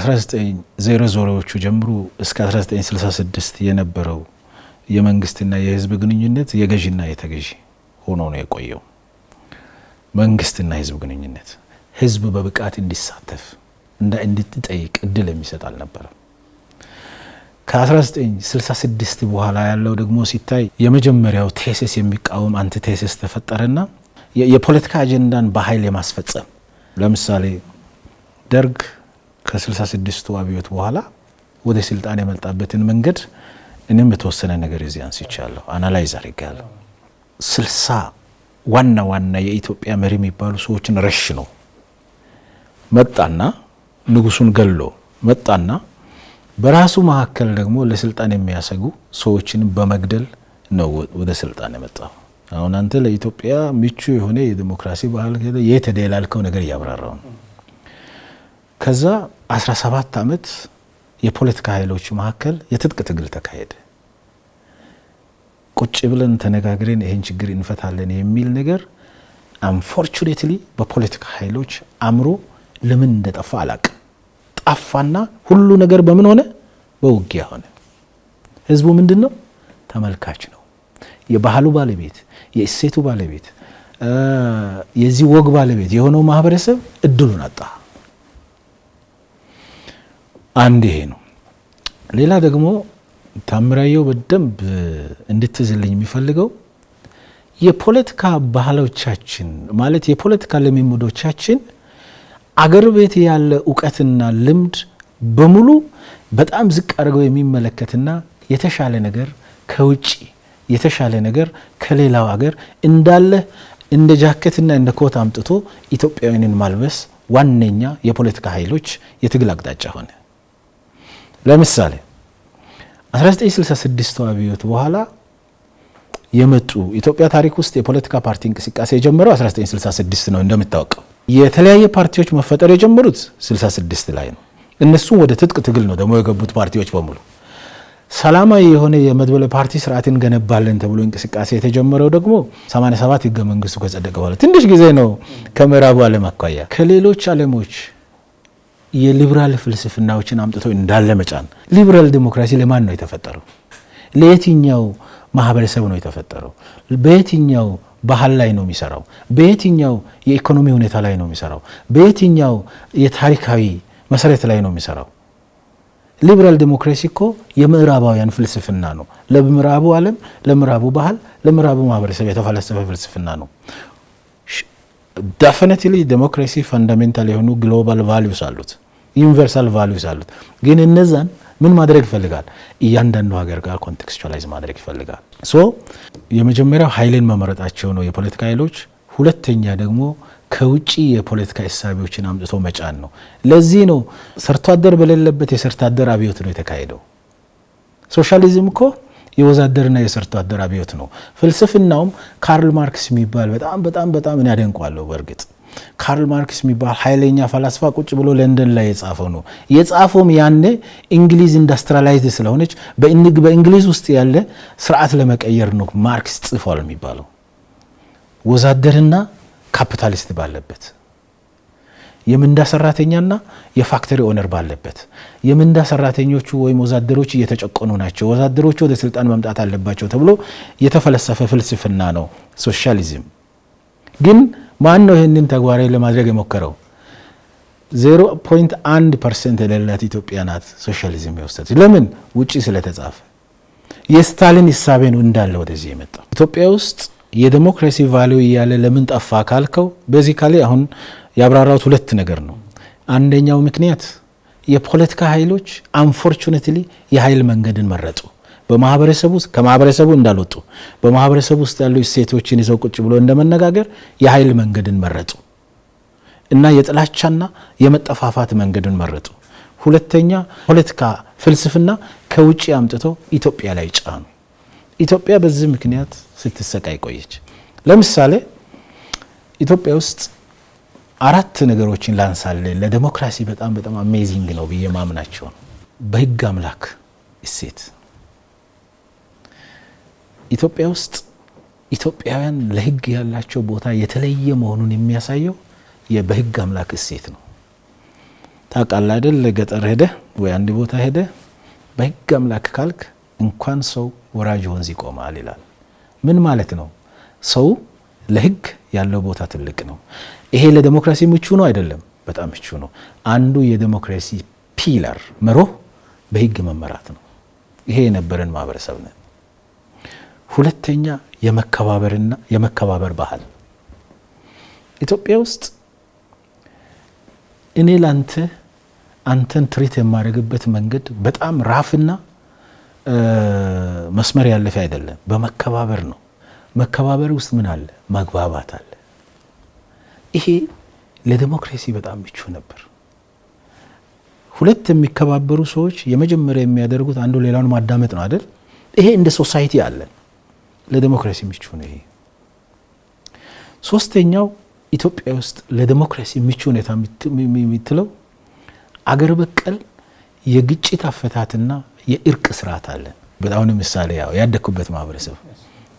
ከ1900ዎቹ ጀምሮ እስከ 1966 የነበረው የመንግስትና የህዝብ ግንኙነት የገዢና የተገዢ ሆኖ ነው የቆየው። መንግስትና የህዝብ ግንኙነት ህዝብ በብቃት እንዲሳተፍ እንዲጠይቅ እድል የሚሰጥ አልነበረም። ከ1966 በኋላ ያለው ደግሞ ሲታይ የመጀመሪያው ቴሲስ የሚቃወም አንቲ ቴሲስ ተፈጠረና የፖለቲካ አጀንዳን በኃይል የማስፈጸም ለምሳሌ ደርግ ከ66ቱ አብዮት በኋላ ወደ ስልጣን የመጣበትን መንገድ እኔም የተወሰነ ነገር እዚህ አንስቻለሁ፣ አናላይዝ አድርጌያለሁ። 60 ዋና የኢትዮጵያ መሪ የሚባሉ ሰዎችን ረሽኖ መጣና ንጉሱን ገሎ መጣና በራሱ መካከል ደግሞ ለስልጣን የሚያሰጉ ሰዎችን በመግደል ነው ወደ ስልጣን የመጣው። አሁን አንተ ለኢትዮጵያ ምቹ የሆነ የዲሞክራሲ ባህል የተደላልከው ነገር ያብራራው ነው። ከዛ 17 ዓመት የፖለቲካ ኃይሎች መካከል የትጥቅ ትግል ተካሄደ። ቁጭ ብለን ተነጋግረን ይሄን ችግር እንፈታለን የሚል ነገር አንፎርቹኔትሊ በፖለቲካ ኃይሎች አምሮ ለምን እንደጠፋ አላቅም። ጠፋና ሁሉ ነገር በምን ሆነ? በውጊያ ሆነ። ህዝቡ ምንድነው? ተመልካች ነው። የባህሉ ባለቤት፣ የእሴቱ ባለቤት፣ የዚህ ወግ ባለቤት የሆነው ማህበረሰብ እድሉን አጣ። አንድ ይሄ ነው። ሌላ ደግሞ ታምራየው በደንብ እንድትዝልኝ የሚፈልገው የፖለቲካ ባህሎቻችን ማለት የፖለቲካ ልምምዶቻችን አገር ቤት ያለ ዕውቀትና ልምድ በሙሉ በጣም ዝቅ አድርገው የሚመለከትና የተሻለ ነገር ከውጪ የተሻለ ነገር ከሌላው ሀገር እንዳለ እንደ ጃኬትና እንደ ኮት አምጥቶ ኢትዮጵያውያንን ማልበስ ዋነኛ የፖለቲካ ኃይሎች የትግል አቅጣጫ ሆነ። ለምሳሌ 1966 አብዮት በኋላ የመጡ ኢትዮጵያ ታሪክ ውስጥ የፖለቲካ ፓርቲ እንቅስቃሴ የጀመረው 1966 ነው። እንደምታውቀው የተለያየ ፓርቲዎች መፈጠር የጀመሩት 66 ላይ ነው። እነሱ ወደ ትጥቅ ትግል ነው ደግሞ የገቡት ፓርቲዎች በሙሉ። ሰላማዊ የሆነ የመድበለ ፓርቲ ስርዓትን ገነባለን ተብሎ እንቅስቃሴ የተጀመረው ደግሞ 87 ህገ መንግስቱ ከጸደቀ በኋላ ትንሽ ጊዜ ነው። ከምዕራቡ ዓለም አኳያ ከሌሎች ዓለሞች የሊበራል ፍልስፍናዎችን አምጥተው እንዳለ መጫን። ሊበራል ዲሞክራሲ ለማን ነው የተፈጠረው? ለየትኛው ማህበረሰብ ነው የተፈጠረው? በየትኛው ባህል ላይ ነው የሚሰራው? በየትኛው የኢኮኖሚ ሁኔታ ላይ ነው የሚሰራው? በየትኛው የታሪካዊ መሰረት ላይ ነው የሚሰራው? ሊበራል ዲሞክራሲ እኮ የምዕራባውያን ፍልስፍና ነው። ለምዕራቡ ዓለም፣ ለምዕራቡ ባህል፣ ለምዕራቡ ማህበረሰብ የተፈለሰፈ ፍልስፍና ነው። ዴፊኒትሊ ዲሞክራሲ ፈንዳሜንታል የሆኑ ግሎባል ቫልዩስ አሉት፣ ዩኒቨርሳል ቫልዩስ አሉት። ግን እነዛን ምን ማድረግ ይፈልጋል? እያንዳንዱ ሀገር ጋር ኮንቴክስቹአላይዝ ማድረግ ይፈልጋል። የመጀመሪያው ኃይልን መመረጣቸው ነው የፖለቲካ ኃይሎች። ሁለተኛ ደግሞ ከውጪ የፖለቲካ ሐሳቦችን አምጥቶ መጫን ነው። ለዚህ ነው ሰርቶ አደር በሌለበት የሰርቶ አደር አብዮት ነው የተካሄደው። ሶሻሊዝም እኮ የወዛደርና የሰርቶ አደር አብዮት ነው። ፍልስፍናውም ካርል ማርክስ የሚባል በጣም እኔ አደንቀዋለሁ። በእርግጥ ካርል ማርክስ የሚባል ኃይለኛ ፈላስፋ ቁጭ ብሎ ለንደን ላይ የጻፈው ነው። የጻፈውም ያኔ እንግሊዝ ኢንዱስትሪያላይዝድ ስለሆነች በእንግሊዝ ውስጥ ያለ ስርዓት ለመቀየር ነው ማርክስ ጽፏል የሚባለው። ወዛደርና ካፒታሊስት ባለበት፣ የምንዳ ሰራተኛና የፋክተሪ ኦነር ባለበት፣ የምንዳ ሰራተኞቹ ወይም ወዛደሮች እየተጨቆኑ ናቸው፣ ወዛደሮቹ ወደ ስልጣን መምጣት አለባቸው ተብሎ የተፈለሰፈ ፍልስፍና ነው ሶሻሊዝም። ግን ማን ነው ይህንን ተግባራዊ ለማድረግ የሞከረው? 0.1% የሌላት ኢትዮጵያ ናት ሶሻሊዝም የወሰደች። ለምን? ውጪ ስለተጻፈ። የስታሊን ሐሳብ ነው እንዳለ ወደዚህ የመጣው። ኢትዮጵያ ውስጥ የዲሞክራሲ ቫልዩ ያለ ለምን ጠፋ ካልከው ቤዚካሊ አሁን ያብራራሁት ሁለት ነገር ነው። አንደኛው ምክንያት የፖለቲካ ኃይሎች አንፎርቹኔትሊ የኃይል መንገድን መረጡ። ከማህበረሰቡ እንዳልወጡ በማህበረሰቡ ውስጥ ያሉ እሴቶችን ይዘው ቁጭ ብሎ እንደመነጋገር የኃይል መንገድን መረጡ እና የጥላቻና የመጠፋፋት መንገድን መረጡ። ሁለተኛ ፖለቲካ ፍልስፍና ከውጪ አምጥተው ኢትዮጵያ ላይ ጫኑ። ኢትዮጵያ በዚህ ምክንያት ስትሰቃይ ቆየች። ለምሳሌ ኢትዮጵያ ውስጥ 4 ነገሮችን ላንሳለ ለዲሞክራሲ በጣም አሜዚንግ ነው ብዬ ማምናቸው። በህግ አምላክ እሴት ኢትዮጵያ ውስጥ ኢትዮጵያውያን ለህግ ያላቸው ቦታ የተለየ መሆኑን የሚያሳየው የበህግ አምላክ እሴት ነው። ታውቃለህ አይደል? ገጠር ሄደ ወይ አንድ ቦታ ሄደ በህግ አምላክ ካልክ እንኳን ሰው ወራጅ ወንዝ ይቆማል ይላል። ምን ማለት ነው? ሰው ለህግ ያለው ቦታ ትልቅ ነው። ይሄ ለዲሞክራሲ ምቹ ነው አይደለም? በጣም ምቹ ነው። አንዱ የዲሞክራሲ ፒላር መርህ በህግ መመራት ነው። ይሄ የነበረን ማህበረሰብ ነው። ሁለተኛ የመከባበርና የመከባበር ባህል ኢትዮጵያ ውስጥ እኔ ላንተ አንተን ትሪት የማደርግበት መንገድ በጣም ራፍና መስመር ያለፈ አይደለም። በመከባበር ነው። መከባበር ውስጥ ምን አለ? መግባባት አለ። ይሄ ለዲሞክራሲ በጣም ምቹ ነበር። ሁለት የሚከባበሩ ሰዎች የመጀመሪያ የሚያደርጉት አንዱ ሌላውን ማዳመጥ ነው አይደል? ይሄ እንደ ሶሳይቲ አለ። ለዲሞክራሲ ምቹ ነው ይሄ። ሶስተኛው ኢትዮጵያ ውስጥ ለዲሞክራሲ ምቹ ሁኔታ የምትለው አገር በቀል የግጭት አፈታትና የእርቅ ስርዓት አለ። በጣም ምሳሌ ያደኩበት ማህበረሰብ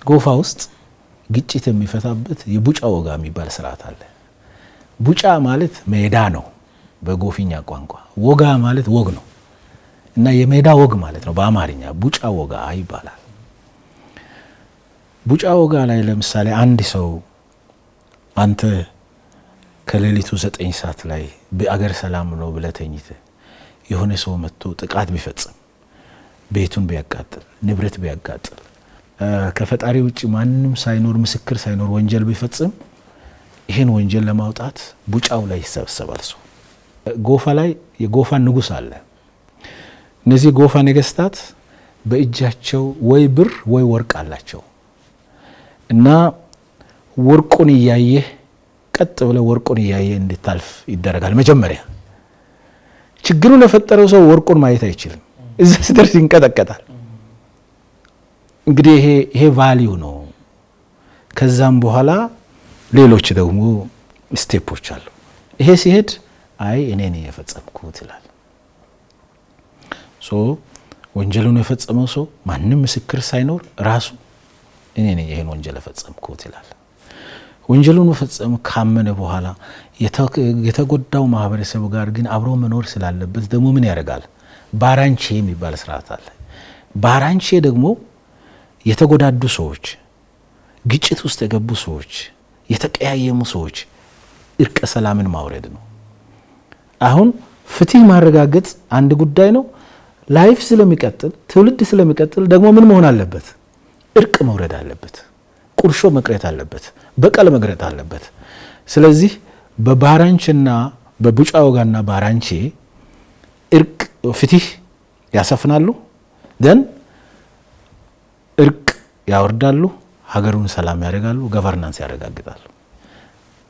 ጎፋ ውስጥ ግጭት የሚፈታበት የቡጫ ወጋ የሚባል ስርዓት አለ። ቡጫ ማለት ሜዳ ነው በጎፊኛ ቋንቋ፣ ወጋ ማለት ወግ ነው እና የሜዳ ወግ ማለት ነው በአማርኛ ቡጫ ወጋ ይባላል። ቡጫ ወጋ ላይ ለምሳሌ አንድ ሰው አንተ ከሌሊቱ 9 ሰዓት ላይ በአገር ሰላም ነው ብለህ ተኝተህ የሆነ ሰው መጥቶ ጥቃት ቢፈጽም፣ ቤቱን ቢያቃጥል፣ ንብረት ቢያቃጥል፣ ከፈጣሪ ውጭ ማንም ሳይኖር ምስክር ሳይኖር ወንጀል ቢፈጽም ይሄን ወንጀል ለማውጣት ቡጫው ላይ ይሰበሰባል ሰው። ጎፋ ላይ የጎፋ ንጉስ አለ። እነዚህ ጎፋ ነገስታት በእጃቸው ወይ ብር ወይ ወርቅ አላቸው እና ወርቁን እያየህ ቀጥ ብለ ወርቁን እያየህ እንድታልፍ ይደረጋል። መጀመሪያ ችግሩን የፈጠረው ሰው ወርቁን ማየት አይችልም። እዛ ሲደርስ ይንቀጠቀጣል። እንግዲህ ይሄ ቫልዩ ነው። ከዛም በኋላ ሌሎች ደግሞ ስቴፖች አሉ። ይሄ ሲሄድ አይ እኔ ነኝ የፈጸምኩት ይላል። ወንጀሉን የፈጸመው ሰው ማንም ምስክር ሳይኖር ራሱ እኔ ነኝ ይሄን ወንጀል የፈጸምኩት ይላል። ወንጀሉን መፈጸም ካመነ በኋላ የተጎዳው ማህበረሰብ ጋር ግን አብሮ መኖር ስላለበት ደግሞ ምን ያደርጋል? ባራንቼ የሚባል ስርዓት አለ። ባራንቼ ደግሞ የተጎዳዱ ሰዎች፣ ግጭት ውስጥ የገቡ ሰዎች፣ የተቀያየሙ ሰዎች እርቀ ሰላምን ማውረድ ነው። አሁን ፍትህ ማረጋገጥ አንድ ጉዳይ ነው። ላይፍ ስለሚቀጥል ትውልድ ስለሚቀጥል ደግሞ ምን መሆን አለበት? እርቅ መውረድ አለበት። ቁርሾ መቅረት አለበት። በቀል መቅረት አለበት። ስለዚህ በባራንችና በቡጫ ወጋና ባራንቼ እርቅ ፍትህ ያሰፍናሉ፣ ደን እርቅ ያወርዳሉ፣ ሀገሩን ሰላም ያደርጋሉ፣ ገቨርናንስ ያረጋግጣሉ።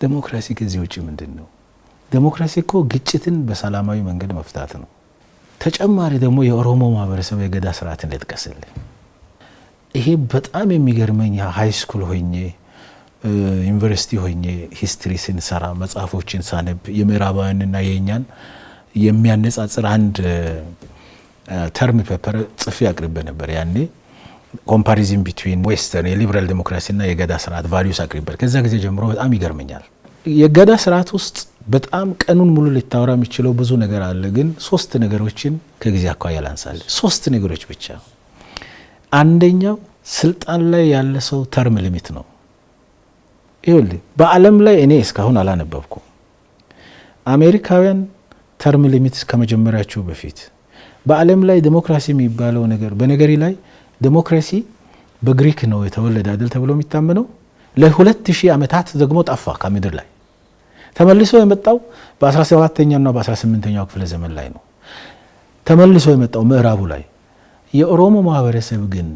ዲሞክራሲ ከዚህ ውጪ ምንድነው? ዲሞክራሲ እኮ ግጭትን በሰላማዊ መንገድ መፍታት ነው። ተጨማሪ ደግሞ የኦሮሞ ማህበረሰብ የገዳ ስርዓትን ልጥቀስልኝ። ይሄ በጣም የሚገርመኝ ሃይ ስኩል ሆኜ ዩኒቨርሲቲ ሆኜ ሂስትሪ ስንሰራ መጽሐፎችን ሳነብ የምዕራባውያንና የኛን የሚያነጻጽር አንድ ተርም ፔፐር ጽፌ አቅርቤ ነበር። ያኔ ኮምፓሪዝን ቢትዊን ዌስተርን የሊበራል ዲሞክራሲና የገዳ ስርዓት ቫልዩስ አቅርቤ ከዛ ጊዜ ጀምሮ በጣም ይገርመኛል። የገዳ ስርዓት ውስጥ በጣም ቀኑን ሙሉ ልታወራ የሚችለው ብዙ ነገር አለ። ግን 3 ነገሮችን ከጊዜ አኳያ ላንሳለን። 3 ነገሮች ብቻ። አንደኛው ስልጣን ላይ ያለ ሰው ተርም ሊሚት ነው። ይኸውልህ በዓለም ላይ እኔ እስካሁን አላነበብኩም። አሜሪካውያን ተርም ሊሚት ከመጀመሪያቸው በፊት በዓለም ላይ ዲሞክራሲ የሚባለው ነገር በነገሪ ላይ ዲሞክራሲ በግሪክ ነው የተወለደ አይደል ተብሎ የሚታመነው ለ2000 ዓመታት ደግሞ ጠፋ ከምድር ላይ ተመልሶ የመጣው በ17ኛውና በ18ኛው ክፍለ ዘመን ላይ ነው። ተመልሶ የመጣው ምዕራቡ ላይ። የኦሮሞ ማህበረሰብ ግን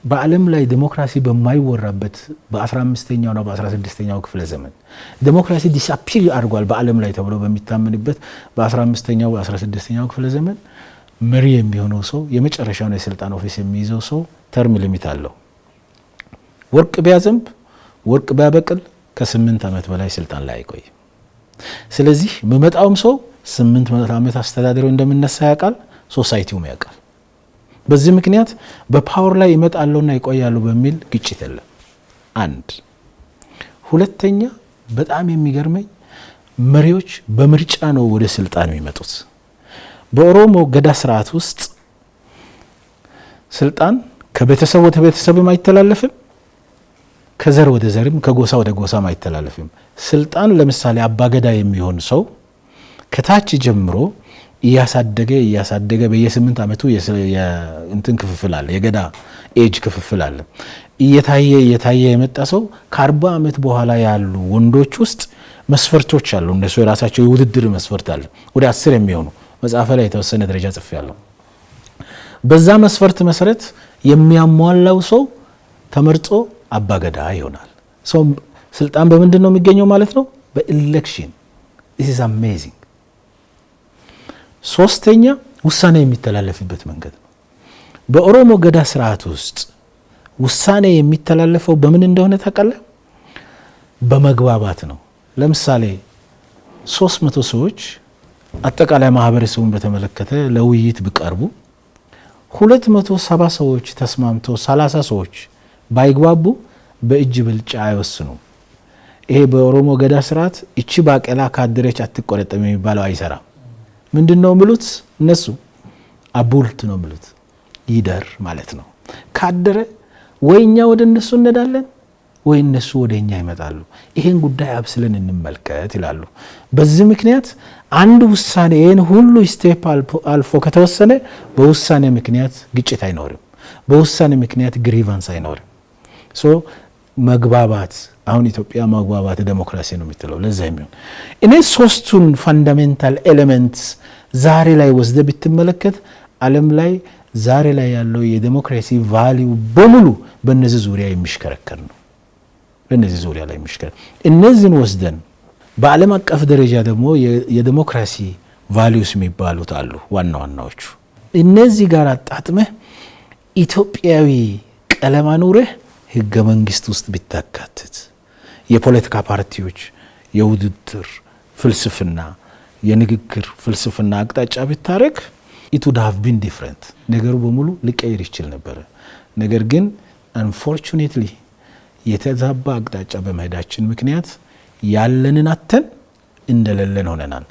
በዓለም ላይ ዲሞክራሲ በማይወራበት በ15ኛውና በ16ኛው ክፍለ ዘመን ዲሞክራሲ ዲስአፒር አድርጓል በዓለም ላይ ተብሎ በሚታመንበት በ15ኛው በ16ኛው ክፍለ ዘመን መሪ የሚሆነው ሰው የመጨረሻውን የስልጣን ኦፊስ የሚይዘው ሰው ተርም ሊሚት አለው። ወርቅ ቢያዘንብ ወርቅ ቢያበቅል ከ8 ዓመት በላይ ስልጣን ላይ አይቆይ። ስለዚህ በመጣውም ሰው 8 ዓመት አስተዳደሩ እንደምነሳ ያውቃል፣ ሶሳይቲውም ያውቃል። በዚህ ምክንያት በፓወር ላይ ይመጣሉና ይቆያሉ በሚል ግጭት የለም። አንድ ሁለተኛ በጣም የሚገርመኝ መሪዎች በምርጫ ነው ወደ ስልጣን የሚመጡት። በኦሮሞ ገዳ ስርዓት ውስጥ ስልጣን ከቤተሰብ ወደ ቤተሰብም አይተላለፍም፣ ከዘር ወደ ዘርም ከጎሳ ወደ ጎሳም አይተላለፍም። ስልጣን ለምሳሌ አባገዳ የሚሆን ሰው ከታች ጀምሮ እያሳደገ በየ8 ዓመቱ እንትን ክፍፍል አለ፣ የገዳ ኤጅ ክፍፍል አለ። እየታየ የመጣ ሰው ከ40 ዓመት በኋላ ያሉ ወንዶች ውስጥ መስፈርቶች አሉ። እነሱ የራሳቸው የውድድር መስፈርት አለ። ወደ 10 የሚሆኑ መጽሐፈ ላይ የተወሰነ ደረጃ ጽፌያለሁ። በዛ መስፈርት መሰረት የሚያሟላው ሰው ተመርጦ አባገዳ ይሆናል። ሰው ስልጣን በምንድን ነው የሚገኘው ማለት ነው? በኤሌክሽን። this is amazing። ሶስተኛ ውሳኔ የሚተላለፍበት መንገድ ነው። በኦሮሞ ገዳ ስርዓት ውስጥ ውሳኔ የሚተላለፈው በምን እንደሆነ ታውቃለህ? በመግባባት ነው። ለምሳሌ 300 ሰዎች አጠቃላይ ማህበረሰቡን በተመለከተ ለውይይት ቢቀርቡ 270 ሰዎች ተስማምተው 30 ሰዎች ባይግባቡ በእጅ ብልጫ አይወስኑም። ይሄ በኦሮሞ ገዳ ስርዓት እቺ ባቄላ ካደረች አትቆረጥም የሚባለው አይሰራም። ምንድነው የሚሉት እነሱ? አቡልት ነው የሚሉት፣ ይደር ማለት ነው። ካደረ ወይኛ ወደ እነሱ እንሄዳለን ወይ እነሱ ወደኛ ይመጣሉ። ይሄን ጉዳይ አብስለን እንመልከት ይላሉ። በዚህ ምክንያት አንድ ውሳኔ ይሄን ሁሉ ስቴፕ አልፎ ከተወሰነ በውሳኔ ምክንያት ግጭት አይኖርም፣ በውሳኔ ምክንያት ግሪቫንስ አይኖርም። መግባባት፣ አሁን ኢትዮጵያ መግባባት ዲሞክራሲ ነው የምትለው። ለዛ የሚሆን እኔ ሶስቱን ፋንዳሜንታል ኤሌመንትስ ዛሬ ላይ ወስደ ብትመለከት ዓለም ላይ ዛሬ ላይ ያለው የዲሞክራሲ ቫልዩ በሙሉ በእነዚህ ዙሪያ የሚሽከረከር ነው። በእነዚህ ዙሪያ ላይ የሚሽከረከር እነዚህን ወስደን በዓለም አቀፍ ደረጃ ደግሞ የዲሞክራሲ ቫልዩስ የሚባሉት አሉ ዋና ዋናዎቹ። እነዚህ ጋር አጣጥመህ ኢትዮጵያዊ ቀለም አኑረህ ህገ መንግስት ውስጥ ቢታካትት የፖለቲካ ፓርቲዎች የውድድር ፍልስፍና የንግግር ፍልስፍና አቅጣጫ ቢታረክ it would have been different። ነገሩ በሙሉ ሊቀየር ይችል ነበር። ነገር ግን unfortunately የተዛባ አቅጣጫ በመሄዳችን ምክንያት ያለንን አተን እንደሌለን ሆነናል።